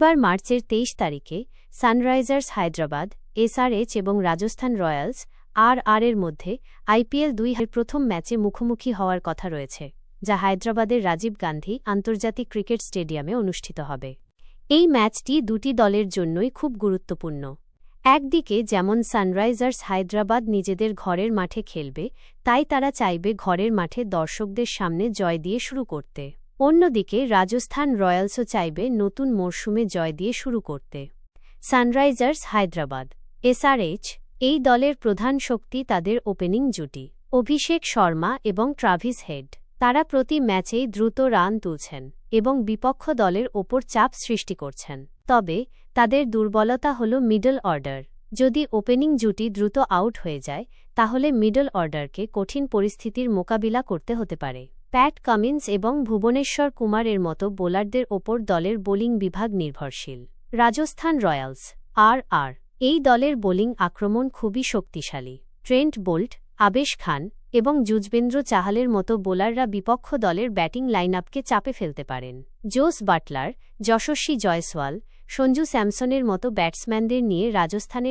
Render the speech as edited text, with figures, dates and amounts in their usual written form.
রবিবার মার্চের 23 তারিখে সানরাইজার্স হায়দ্রাবাদ এসআরএচ এবং রাজস্থান রয়্যালস এর মধ্যে আইপিএল ২ এর প্রথম ম্যাচে মুখোমুখি হওয়ার কথা রয়েছে, যা হায়দ্রাবাদের রাজীব গান্ধী আন্তর্জাতিক ক্রিকেট স্টেডিয়ামে অনুষ্ঠিত হবে। এই ম্যাচটি দুটি দলের জন্যই খুব গুরুত্বপূর্ণ। একদিকে যেমন সানরাইজার্স হায়দ্রাবাদ নিজেদের ঘরের মাঠে খেলবে, তাই তারা চাইবে ঘরের মাঠে দর্শকদের সামনে জয় দিয়ে শুরু করতে। অন্যদিকে রাজস্থান রয়্যালসও চাইবে নতুন মরশুমে জয় দিয়ে শুরু করতে। সানরাইজার্স হায়দ্রাবাদ এসআরএচ এই দলের প্রধান শক্তি তাদের ওপেনিং জুটি অভিষেক শর্মা এবং ট্রাভিস হেড। তারা প্রতি ম্যাচেই দ্রুত রান তুলছেন এবং বিপক্ষ দলের ওপর চাপ সৃষ্টি করছেন। তবে তাদের দুর্বলতা হল মিডল অর্ডার। যদি ওপেনিং জুটি দ্রুত আউট হয়ে যায়, তাহলে মিডল অর্ডারকে কঠিন পরিস্থিতির মোকাবিলা করতে হতে পারে। প্যাট কামিন্স এবং ভুবনেশ্বর কুমারের মতো বোলারদের ওপর দলের বোলিং বিভাগ নির্ভরশীল। রাজস্থান রয়্যালস এই দলের বোলিং আক্রমণ খুবই শক্তিশালী। ট্রেন্ট বোল্ট, আবেশ খান এবং যুজবেন্দ্র চাহালের মতো বোলাররা বিপক্ষ দলের ব্যাটিং লাইনআপকে চাপে ফেলতে পারেন। জোস বাটলার, যশস্বী জয়সওয়াল, সঞ্জু স্যামসনের মতো ব্যাটসম্যানদের নিয়ে রাজস্থানের